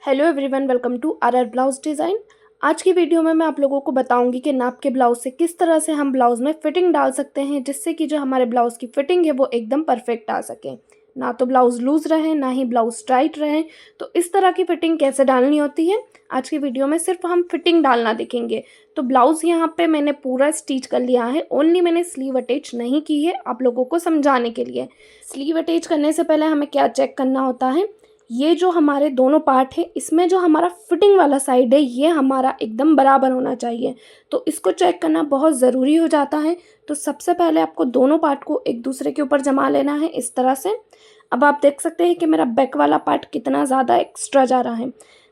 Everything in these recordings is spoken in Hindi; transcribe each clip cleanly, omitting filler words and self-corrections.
Hello everyone, welcome to our blouse design. आज की वीडियो में मैं आप लोगों को बताऊंगी कि नाप के ब्लाउज से किस तरह से हम ब्लाउज में फिटिंग डाल सकते हैं, जिससे कि जो हमारे ब्लाउज की फिटिंग है वो एकदम परफेक्ट आ सके। ना तो ब्लाउज लूज़ रहे ना ही ब्लाउज टाइट रहे। तो इस तरह की फिटिंग कैसे डालनी होती है आज की वीडियो में सिर्फ हम फिटिंग डालना देखेंगे। तो ब्लाउज़ यहाँ पे मैंने पूरा स्टिच कर लिया है, ओनली मैंने स्लीव अटैच नहीं की है आप लोगों को समझाने के लिए। स्लीव अटैच करने से पहले हमें क्या चेक करना होता है, ये जो हमारे दोनों पार्ट है इसमें जो हमारा फिटिंग वाला साइड है ये हमारा एकदम बराबर होना चाहिए। तो इसको चेक करना बहुत ज़रूरी हो जाता है। तो सबसे पहले आपको दोनों पार्ट को एक दूसरे के ऊपर जमा लेना है इस तरह से। अब आप देख सकते हैं कि मेरा बैक वाला पार्ट कितना ज़्यादा एक्स्ट्रा जा रहा है।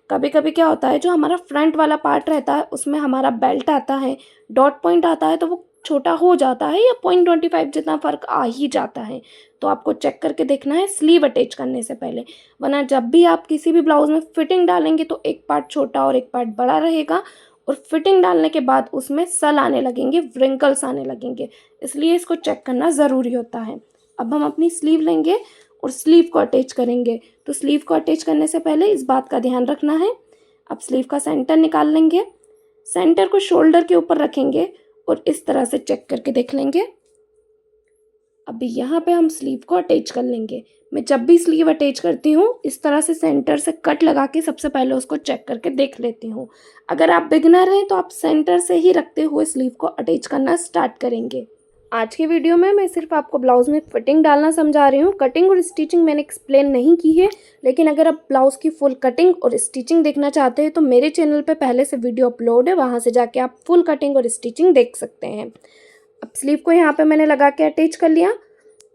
कभी कभी क्या होता है, जो हमारा फ्रंट वाला पार्ट रहता है उसमें हमारा बेल्ट आता है, डॉट पॉइंट आता है, तो वो छोटा हो जाता है या 0.25 जितना फ़र्क आ ही जाता है। तो आपको चेक करके देखना है स्लीव अटैच करने से पहले, वरना जब भी आप किसी भी ब्लाउज में फिटिंग डालेंगे तो एक पार्ट छोटा और एक पार्ट बड़ा रहेगा, और फिटिंग डालने के बाद उसमें सल आने लगेंगे, व्रिंकल्स आने लगेंगे। इसलिए इसको चेक करना ज़रूरी होता है। अब हम अपनी स्लीव लेंगे और स्लीव को अटैच करेंगे। तो स्लीव को अटैच करने से पहले इस बात का ध्यान रखना है। अब स्लीव का सेंटर निकाल लेंगे, सेंटर को शोल्डर के ऊपर रखेंगे और इस तरह से चेक करके देख लेंगे। अभी यहाँ पे हम स्लीव को अटैच कर लेंगे। मैं जब भी स्लीव अटैच करती हूँ इस तरह से सेंटर से कट लगा के सबसे पहले उसको चेक करके देख लेती हूँ। अगर आप बिगनर हैं तो आप सेंटर से ही रखते हुए स्लीव को अटैच करना स्टार्ट करेंगे। आज की वीडियो में मैं सिर्फ आपको ब्लाउज़ में फिटिंग डालना समझा रही हूँ, कटिंग और स्टिचिंग मैंने एक्सप्लेन नहीं की है। लेकिन अगर आप ब्लाउज़ की फुल कटिंग और स्टिचिंग देखना चाहते हैं तो मेरे चैनल पे पहले से वीडियो अपलोड है, वहाँ से जाके आप फुल कटिंग और स्टिचिंग देख सकते हैं। अब स्लीव को यहाँ पे मैंने लगा के अटैच कर लिया।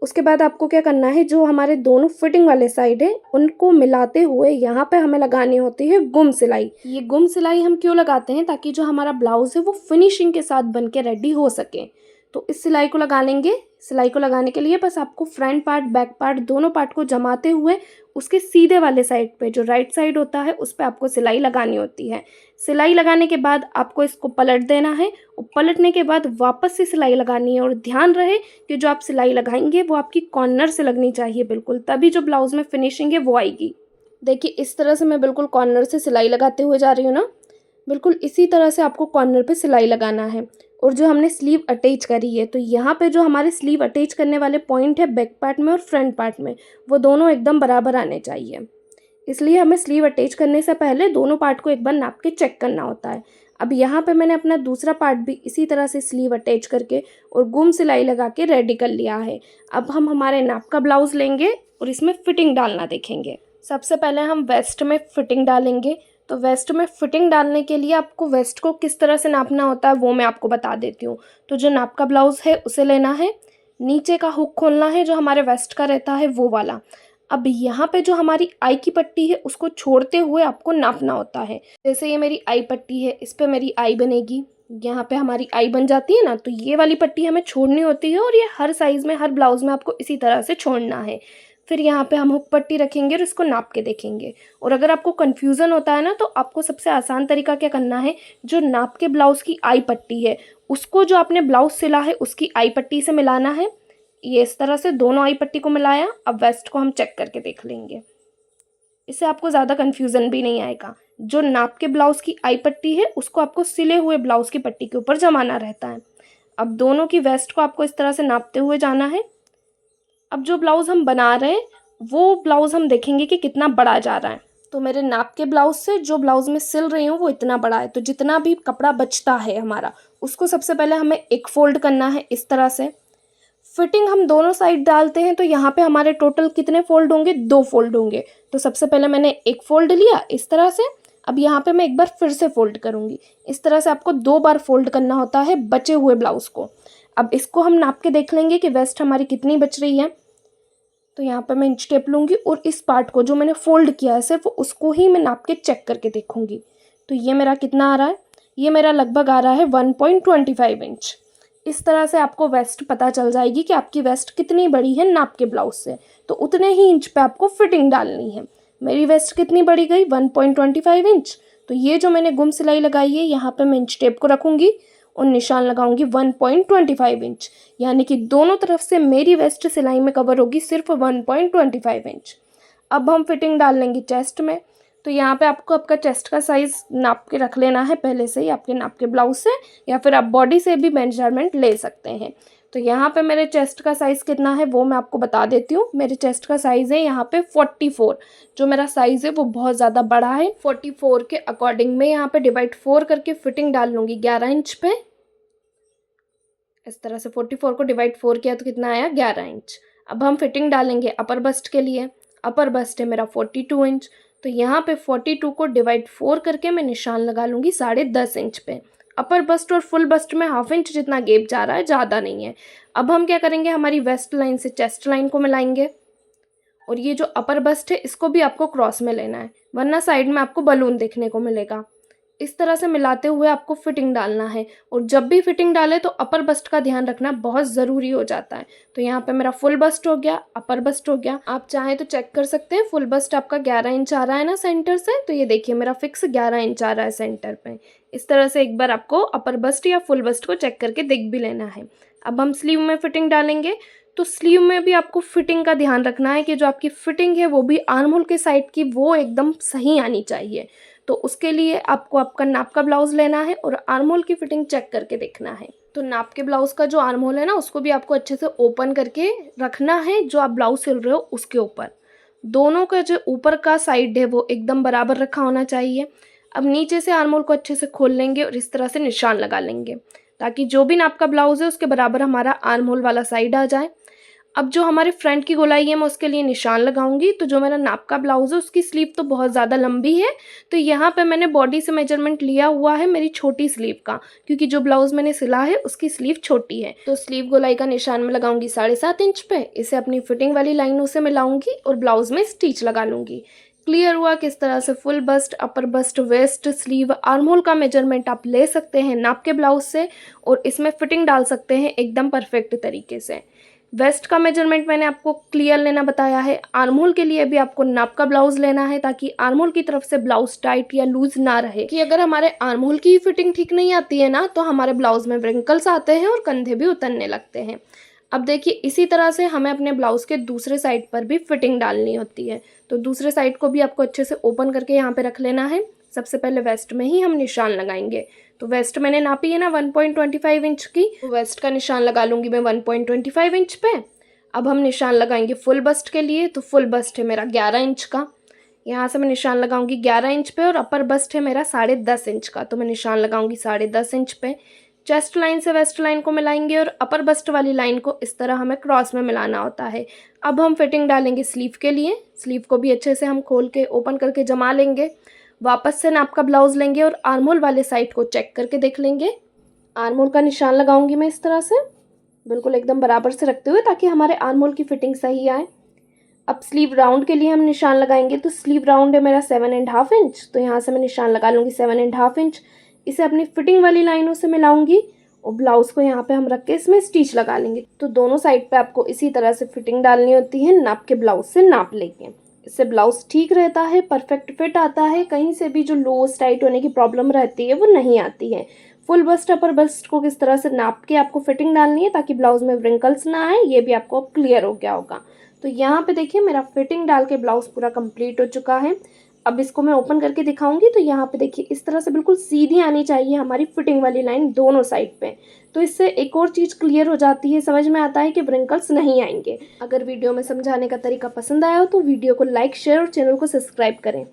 उसके बाद आपको क्या करना है, जो हमारे दोनों फिटिंग वाले साइड है उनको मिलाते हुए यहाँ पे हमें लगानी होती है गुम सिलाई। ये गुम सिलाई हम क्यों लगाते हैं, ताकि जो हमारा ब्लाउज है वो फिनिशिंग के साथ बन के रेडी हो सके। तो इस सिलाई को लगा लेंगे। सिलाई को लगाने के लिए बस आपको फ्रंट पार्ट बैक पार्ट दोनों पार्ट को जमाते हुए उसके सीधे वाले साइड पे जो राइट साइड होता है उस पे आपको सिलाई लगानी होती है। सिलाई लगाने के बाद आपको इसको पलट देना है और पलटने के बाद वापस से सिलाई लगानी है। और ध्यान रहे कि जो आप सिलाई लगाएंगे वो आपकी कॉर्नर से लगनी चाहिए बिल्कुल, तभी जो ब्लाउज में फिनिशिंग है वो आएगी। देखिए इस तरह से मैं बिल्कुल कॉर्नर से सिलाई लगाते हुए जा रही हूँ ना, बिल्कुल इसी तरह से आपको कॉर्नर पे सिलाई लगाना है। और जो हमने स्लीव अटैच करी है तो यहाँ पे जो हमारे स्लीव अटैच करने वाले पॉइंट है बैक पार्ट में और फ्रंट पार्ट में, वो दोनों एकदम बराबर आने चाहिए। इसलिए हमें स्लीव अटैच करने से पहले दोनों पार्ट को एक बार नाप के चेक करना होता है। अब यहाँ पे मैंने अपना दूसरा पार्ट भी इसी तरह से स्लीव अटैच करके और गुम सिलाई लगा के रेडी कर लिया है। अब हम हमारे नाप का ब्लाउज लेंगे और इसमें फिटिंग डालना देखेंगे। सबसे पहले हम वेस्ट में फिटिंग डालेंगे। तो वेस्ट में फिटिंग डालने के लिए आपको वेस्ट को किस तरह से नापना होता है वो मैं आपको बता देती हूँ। तो जो नाप का ब्लाउज़ है उसे लेना है, नीचे का हुक खोलना है जो हमारे वेस्ट का रहता है वो वाला। अब यहाँ पे जो हमारी आई की पट्टी है उसको छोड़ते हुए आपको नापना होता है। जैसे ये मेरी आई पट्टी है, इस पे मेरी आई बनेगी, यहाँ पे हमारी आई बन जाती है ना, तो ये वाली पट्टी हमें छोड़नी होती है। और ये हर साइज़ में हर ब्लाउज़ में आपको इसी तरह से छोड़ना है। फिर यहाँ पे हम हुक पट्टी रखेंगे और इसको नाप के देखेंगे। और अगर आपको कन्फ्यूज़न होता है ना तो आपको सबसे आसान तरीका क्या करना है, जो नाप के ब्लाउज़ की आई पट्टी है उसको जो आपने ब्लाउज़ सिला है उसकी आई पट्टी से मिलाना है। ये इस तरह से दोनों आई पट्टी को मिलाया। अब वेस्ट को हम चेक करके देख लेंगे, इससे आपको ज़्यादा कन्फ्यूज़न भी नहीं आएगा। जो नाप के ब्लाउज़ की आई पट्टी है उसको आपको सिले हुए ब्लाउज़ की पट्टी के ऊपर जमाना रहता है। अब दोनों की वेस्ट को आपको इस तरह से नापते हुए जाना है। अब जो ब्लाउज़ हम बना रहे हैं वो ब्लाउज़ हम देखेंगे कि कितना बड़ा जा रहा है। तो मेरे नाप के ब्लाउज़ से जो ब्लाउज़ में सिल रही हूँ वो इतना बड़ा है। तो जितना भी कपड़ा बचता है हमारा उसको सबसे पहले हमें एक फ़ोल्ड करना है इस तरह से। फिटिंग हम दोनों साइड डालते हैं तो यहाँ पे हमारे टोटल कितने फ़ोल्ड होंगे, 2 फ़ोल्ड होंगे। तो सबसे पहले मैंने एक फ़ोल्ड लिया इस तरह से। अब यहाँ पे मैं एक बार फिर से फ़ोल्ड करूँगी। इस तरह से आपको 2 बार फ़ोल्ड करना होता है बचे हुए ब्लाउज़ को। अब इसको हम नाप के देख लेंगे कि वेस्ट हमारी कितनी बच रही है। तो यहाँ पे मैं इंच टेप लूँगी और इस पार्ट को जो मैंने फ़ोल्ड किया है सिर्फ उसको ही मैं नाप के चेक करके देखूँगी। तो ये मेरा कितना आ रहा है, ये मेरा लगभग आ रहा है 1.25 इंच। इस तरह से आपको वेस्ट पता चल जाएगी कि आपकी वेस्ट कितनी बड़ी है नाप के ब्लाउज से। तो उतने ही इंच पे आपको फिटिंग डालनी है। मेरी वेस्ट कितनी बड़ी गई, 1.25 इंच। तो ये जो मैंने गुम सिलाई लगाई है यहाँ पे मैं इंच टेप को रखूँगी और निशान लगाऊंगी 1.25 इंच, यानी कि दोनों तरफ से मेरी वेस्ट सिलाई में कवर होगी सिर्फ 1.25 इंच। अब हम फिटिंग डाल लेंगे चेस्ट में। तो यहाँ पे आपको आपका चेस्ट का साइज़ नाप के रख लेना है पहले से ही आपके नाप के ब्लाउज से, या फिर आप बॉडी से भी मेजरमेंट ले सकते हैं। तो यहाँ पे मेरे चेस्ट का साइज़ कितना है वो मैं आपको बता देती हूँ। मेरे चेस्ट का साइज़ है यहाँ पे 44। जो मेरा साइज़ है वो बहुत ज़्यादा बड़ा है। 44 के अकॉर्डिंग मैं यहाँ पे डिवाइड 4 करके फिटिंग डाल लूँगी 11 इंच पे। इस तरह से 44 को डिवाइड 4 किया तो कितना आया 11 इंच। अब हम फिटिंग डालेंगे अपर बस्ट के लिए। अपर बस्ट है मेरा 42 इंच, तो यहाँ पे 42 को डिवाइड 4 करके मैं निशान लगा लूँगी 10.5 इंच पे। अपर बस्ट और फुल बस्ट में ½ इंच जितना गैप जा रहा है, ज़्यादा नहीं है। अब हम क्या करेंगे, हमारी वेस्ट लाइन से चेस्ट लाइन को मिलाएंगे और ये जो अपर बस्ट है इसको भी आपको क्रॉस में लेना है, वरना साइड में आपको बलून देखने को मिलेगा। इस तरह से मिलाते हुए आपको फिटिंग डालना है, और जब भी फिटिंग डाले तो अपर बस्ट का ध्यान रखना बहुत ज़रूरी हो जाता है। तो यहाँ पे मेरा फुल बस्ट हो गया, अपर बस्ट हो गया। आप चाहें तो चेक कर सकते हैं, फुल बस्ट आपका 11 इंच आ रहा है ना सेंटर से, तो ये देखिए मेरा फिक्स 11 इंच आ रहा है सेंटर पे। इस तरह से एक बार आपको अपर बस्ट या फुल बस्ट को चेक करके देख भी लेना है। अब हम स्लीव में फिटिंग डालेंगे, तो स्लीव में भी आपको फिटिंग का ध्यान रखना है कि जो आपकी फिटिंग है वो भी आर्म होल के साइड की वो एकदम सही आनी चाहिए। तो उसके लिए आपको आपका नाप का ब्लाउज़ लेना है और आर्म होल की फिटिंग चेक करके देखना है। तो नाप के ब्लाउज़ का जो आर्म होल है ना, उसको भी आपको अच्छे से ओपन करके रखना है, जो आप ब्लाउज़ सिल रहे हो उसके ऊपर। दोनों का जो ऊपर का साइड है वो एकदम बराबर रखा होना चाहिए। अब नीचे से आर्म होल को अच्छे से खोल लेंगे और इस तरह से निशान लगा लेंगे, ताकि जो भी नाप का ब्लाउज़ है उसके बराबर हमारा आर्म होल वाला साइड आ जाए। अब जो हमारे फ्रंट की गोलाई है मैं उसके लिए निशान लगाऊंगी। तो जो मेरा नाप का ब्लाउज़ है उसकी स्लीव तो बहुत ज़्यादा लंबी है, तो यहाँ पे मैंने बॉडी से मेजरमेंट लिया हुआ है मेरी छोटी स्लीव का, क्योंकि जो ब्लाउज़ मैंने सिला है उसकी स्लीव छोटी है। तो स्लीव गोलाई का निशान मैं लगाऊंगी 7.5 इंच पे। इसे अपनी फिटिंग वाली लाइनों से मिलाऊंगी और ब्लाउज़ में स्टिच लगा लूँगी। क्लियर हुआ किस तरह से full bust, upper bust, waist, sleeve, armhole का मेजरमेंट आप ले सकते हैं नाप के ब्लाउज़ से, और इसमें फिटिंग डाल सकते हैं एकदम परफेक्ट तरीके से। वेस्ट का मेजरमेंट मैंने आपको क्लियर लेना बताया है। आर्म होल के लिए भी आपको नाप का ब्लाउज लेना है, ताकि आर्म होल की तरफ से ब्लाउज टाइट या लूज ना रहे। कि अगर हमारे आर्म होल की फिटिंग ठीक नहीं आती है ना, तो हमारे ब्लाउज में व्रिंकल्स आते हैं और कंधे भी उतरने लगते हैं। अब देखिए इसी तरह से हमें अपने ब्लाउज के दूसरे साइड पर भी फिटिंग डालनी होती है। तो दूसरे साइड को भी आपको अच्छे से ओपन करके यहाँ पे रख लेना है। सबसे पहले वेस्ट में ही हम निशान लगाएंगे। तो वेस्ट मैंने नापी है ना 1.25 इंच की, तो वेस्ट का निशान लगा लूँगी मैं 1.25 इंच पे। अब हम निशान लगाएंगे फुल बस्ट के लिए। तो फुल बस्ट है मेरा 11 इंच का, यहाँ से मैं निशान लगाऊंगी 11 इंच पे, और अपर बस्ट है मेरा 10.5 इंच का, तो मैं निशान लगाऊंगी 10.5 इंच पे। चेस्ट लाइन से वेस्ट लाइन को मिलाएंगे और अपर बस्ट वाली लाइन को इस तरह हमें क्रॉस में मिलाना होता है। अब हम फिटिंग डालेंगे स्लीव के लिए। स्लीव को भी अच्छे से हम खोल के ओपन करके जमा लेंगे। वापस से नाप का ब्लाउज लेंगे और आर्म होल वाले साइड को चेक करके देख लेंगे। आर्म होल का निशान लगाऊंगी मैं इस तरह से, बिल्कुल एकदम बराबर से रखते हुए, ताकि हमारे आर्म होल की फिटिंग सही आए। अब स्लीव राउंड के लिए हम निशान लगाएंगे। तो स्लीव राउंड है मेरा 7.5 इंच, तो यहाँ से मैं निशान लगा लूँगी 7.5 इंच। इसे अपनी फिटिंग वाली लाइनों से मिलाऊंगी और ब्लाउज को यहाँ पे हम रख के इसमें स्टिच लगा लेंगे। तो दोनों साइड पे आपको इसी तरह से फिटिंग डालनी होती है, नाप के ब्लाउज से नाप लेके। इससे ब्लाउज ठीक रहता है, परफेक्ट फिट आता है, कहीं से भी जो लूज टाइट होने की प्रॉब्लम रहती है वो नहीं आती है। फुल बस्ट, अपर बस्ट को किस तरह से नाप के आपको फिटिंग डालनी है ताकि ब्लाउज में व्रिंकल्स ना आए, ये भी आपको अब क्लियर हो गया होगा। तो यहाँ पे देखिए मेरा फिटिंग डाल के ब्लाउज पूरा कंप्लीट हो चुका है। अब इसको मैं ओपन करके दिखाऊंगी। तो यहाँ पे देखिए इस तरह से बिल्कुल सीधी आनी चाहिए हमारी फिटिंग वाली लाइन दोनों साइड पे। तो इससे एक और चीज़ क्लियर हो जाती है, समझ में आता है कि व्रिंकल्स नहीं आएंगे। अगर वीडियो में समझाने का तरीका पसंद आया हो तो वीडियो को लाइक, शेयर और चैनल को सब्सक्राइब करें।